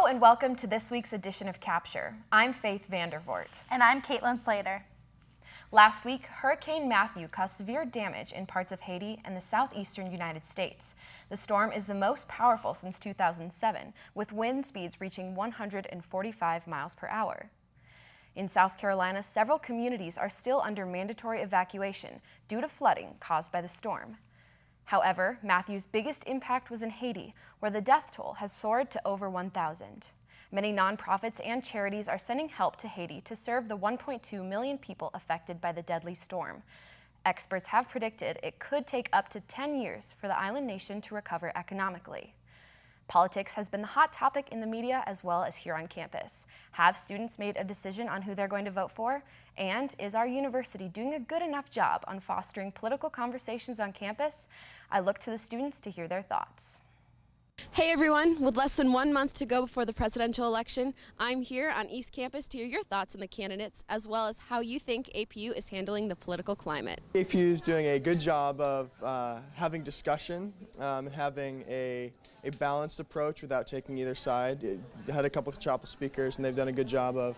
Hello and welcome to this week's edition of Capture. I'm Faith VanderVoort. And I'm Caitlin Slater. Last week, Hurricane Matthew caused severe damage in parts of Haiti and the southeastern United States. The storm is the most powerful since 2007, with wind speeds reaching 145 miles per hour. In South Carolina, several communities are still under mandatory evacuation due to flooding caused by the storm. However, Matthew's biggest impact was in Haiti, where the death toll has soared to over 1,000. Many nonprofits and charities are sending help to Haiti to serve the 1.2 million people affected by the deadly storm. Experts have predicted it could take up to 10 years for the island nation to recover economically. Politics has been the hot topic in the media as well as here on campus. Have students made a decision on who they're going to vote for? And is our university doing a good enough job on fostering political conversations on campus? I look to the students to hear their thoughts. Hey everyone, with less than 1 month to go before the presidential election, I'm here on East Campus to hear your thoughts on the candidates, as well as how you think APU is handling the political climate. APU is doing a good job of having discussion and having a balanced approach without taking either side. It had a couple of chapel speakers and they've done a good job of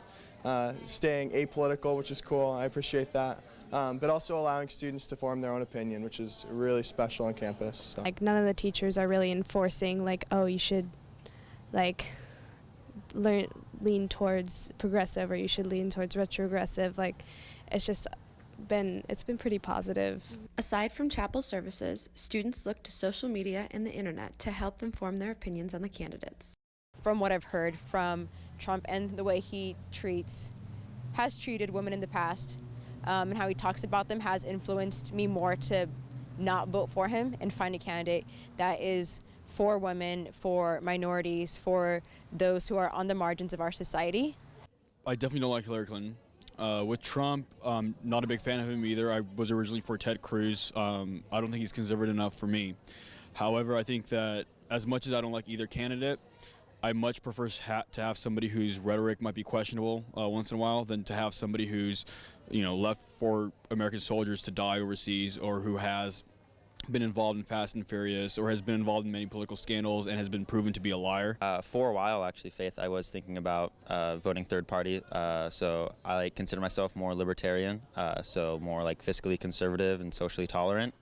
staying apolitical, which is cool. I appreciate that. But also allowing students to form their own opinion, which is really special on campus. So. Like, none of the teachers are really enforcing, like, oh, you should, like, lean towards progressive or you should lean towards retrogressive. Like, it's been pretty positive. Aside from chapel services, students look to social media and the internet to help them form their opinions on the candidates. From what I've heard from Trump and the way he has treated women in the past, and how he talks about them has influenced me more to not vote for him and find a candidate that is for women, for minorities, for those who are on the margins of our society. I definitely don't like Hillary Clinton. With Trump, not a big fan of him either. I was originally for Ted Cruz. I don't think he's conservative enough for me. However, I think that as much as I don't like either candidate, I much prefer to have somebody whose rhetoric might be questionable once in a while than to have somebody who's, left for American soldiers to die overseas, or who has been involved in Fast and Furious, or has been involved in many political scandals and has been proven to be a liar. For a while, actually, Faith, I was thinking about voting third party. So I consider myself more libertarian, so more like fiscally conservative and socially tolerant.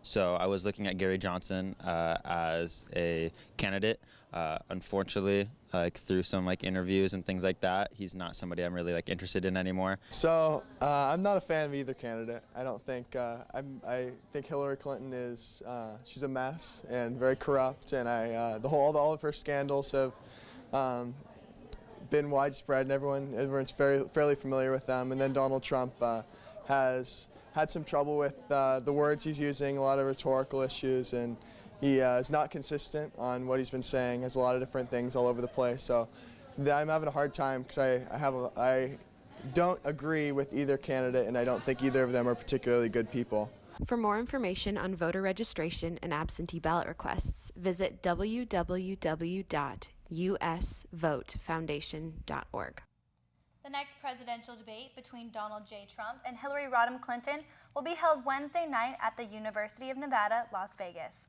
So I was looking at Gary Johnson as a candidate. Unfortunately, through some interviews and things like that, he's not somebody I'm really interested in anymore. So I'm not a fan of either candidate. I don't think I think Hillary Clinton is she's a mess and very corrupt, and all of her scandals have been widespread, and everyone's fairly familiar with them. And then Donald Trump has had some trouble with the words he's using, a lot of rhetorical issues, and he is not consistent on what he's been saying. Has a lot of different things all over the place. So I'm having a hard time because I don't agree with either candidate, and I don't think either of them are particularly good people. For more information on voter registration and absentee ballot requests, visit www.usvotefoundation.org. The next presidential debate between Donald J. Trump and Hillary Rodham Clinton will be held Wednesday night at the University of Nevada, Las Vegas.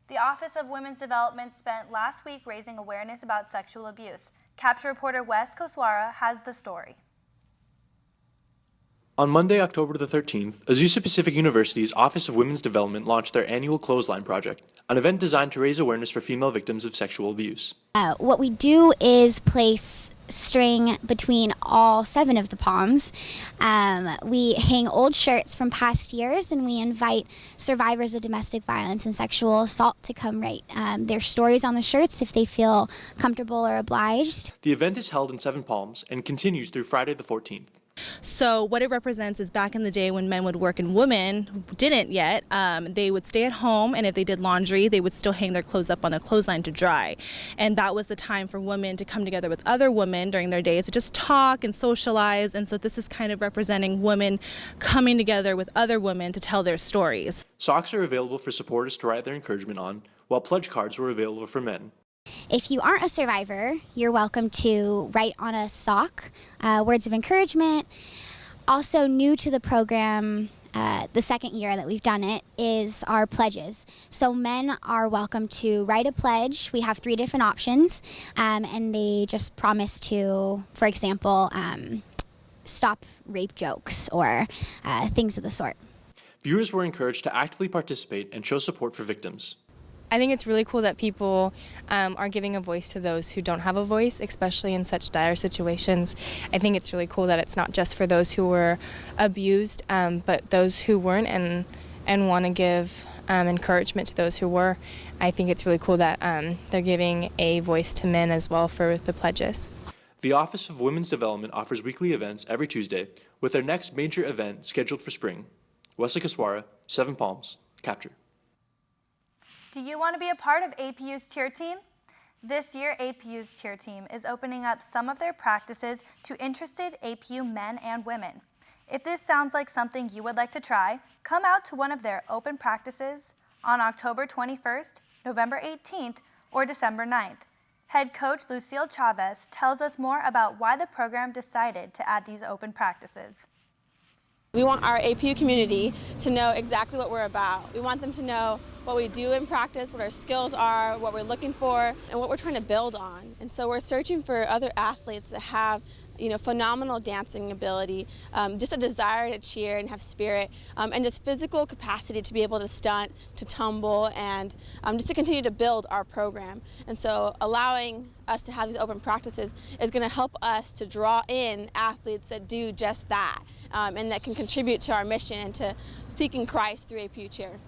The Office of Women's Development spent last week raising awareness about sexual abuse. Capture reporter Wes Koswara has the story. On Monday, October the 13th, Azusa Pacific University's Office of Women's Development launched their annual Clothesline project, an event designed to raise awareness for female victims of sexual abuse. What we do is place string between all 7 of the palms. We hang old shirts from past years, and we invite survivors of domestic violence and sexual assault to come write their stories on the shirts if they feel comfortable or obliged. The event is held in 7 palms and continues through Friday the 14th. So what it represents is back in the day when men would work and women didn't yet, they would stay at home, and if they did laundry, they would still hang their clothes up on the clothesline to dry. And that was the time for women to come together with other women during their days to just talk and socialize. And so this is kind of representing women coming together with other women to tell their stories. Socks are available for supporters to write their encouragement on, while pledge cards were available for men. If you aren't a survivor, you're welcome to write on a sock words of encouragement. Also new to the program, the second year that we've done it, is our pledges. So men are welcome to write a pledge. We have 3 different options, and they just promise to, for example, stop rape jokes or things of the sort. Viewers were encouraged to actively participate and show support for victims. I think it's really cool that people are giving a voice to those who don't have a voice, especially in such dire situations. I think it's really cool that it's not just for those who were abused, but those who weren't, and want to give encouragement to those who were. I think it's really cool that they're giving a voice to men as well for the pledges. The Office of Women's Development offers weekly events every Tuesday, with their next major event scheduled for spring. Wes Koswara, 7 Palms, Capture. Do you want to be a part of APU's cheer team? This year, APU's cheer team is opening up some of their practices to interested APU men and women. If this sounds like something you would like to try, come out to one of their open practices on October 21st, November 18th, or December 9th. Head coach Lucille Chavez tells us more about why the program decided to add these open practices. We want our APU community to know exactly what we're about. We want them to know what we do in practice, what our skills are, what we're looking for, and what we're trying to build on. And so we're searching for other athletes that have phenomenal dancing ability, just a desire to cheer and have spirit, and just physical capacity to be able to stunt, to tumble, and just to continue to build our program. And so allowing us to have these open practices is going to help us to draw in athletes that do just that, and that can contribute to our mission and to seeking Christ through APU Cheer.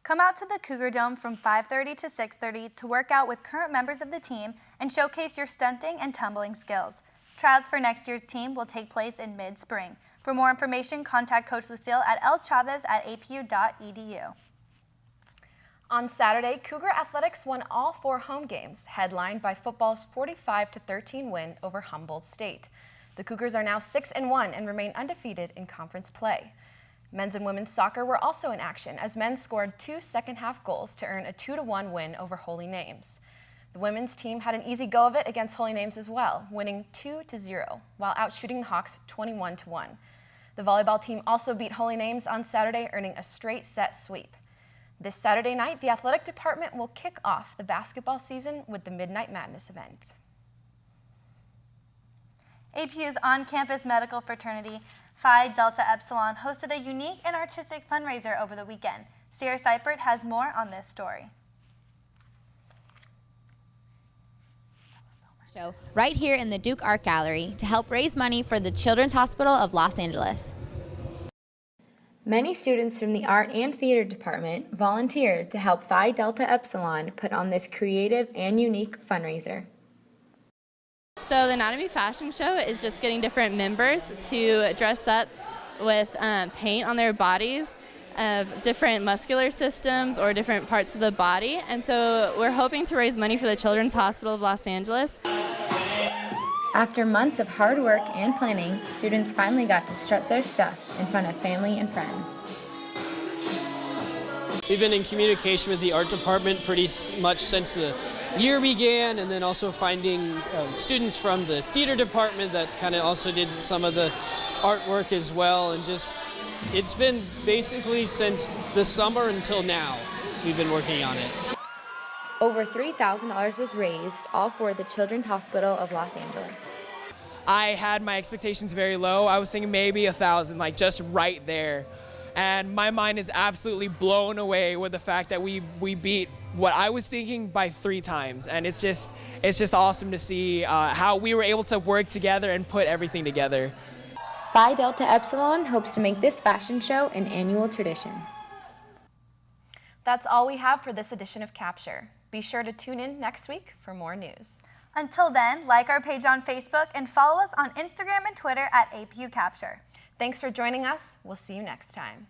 Come out to the Cougar Dome from 5:30 to 6:30 to work out with current members of the team and showcase your stunting and tumbling skills. Tryouts for next year's team will take place in mid-spring. For more information, contact Coach Lucille at lchavez@apu.edu. On Saturday, Cougar Athletics won all 4 home games, headlined by football's 45-13 win over Humboldt State. The Cougars are now 6-1 and remain undefeated in conference play. Men's and women's soccer were also in action as men scored 2 second-half goals to earn a 2-1 win over Holy Names. The women's team had an easy go of it against Holy Names as well, winning 2-0, while outshooting the Hawks 21-1. The volleyball team also beat Holy Names on Saturday, earning a straight set sweep. This Saturday night, the athletic department will kick off the basketball season with the Midnight Madness event. APU's on-campus medical fraternity, Phi Delta Epsilon, hosted a unique and artistic fundraiser over the weekend. Ciera Cypert has more on this story. Show right here in the Duke Art Gallery to help raise money for the Children's Hospital of Los Angeles. Many students from the art and theater department volunteered to help Phi Delta Epsilon put on this creative and unique fundraiser. So the Anatomy Fashion Show is just getting different members to dress up with paint on their bodies of different muscular systems or different parts of the body. And so we're hoping to raise money for the Children's Hospital of Los Angeles. After months of hard work and planning, students finally got to strut their stuff in front of family and friends. We've been in communication with the art department pretty much since the year began, and then also finding students from the theater department that kind of also did some of the artwork as well, and just it's been basically since the summer until now we've been working on it. Over $3,000 was raised, all for the Children's Hospital of Los Angeles. I had my expectations very low. I was thinking maybe 1,000, like just right there. And my mind is absolutely blown away with the fact that we beat what I was thinking by 3 times. And it's just awesome to see how we were able to work together and put everything together. Phi Delta Epsilon hopes to make this fashion show an annual tradition. That's all we have for this edition of Capture. Be sure to tune in next week for more news. Until then, like our page on Facebook and follow us on Instagram and Twitter at APU Capture. Thanks for joining us. We'll see you next time.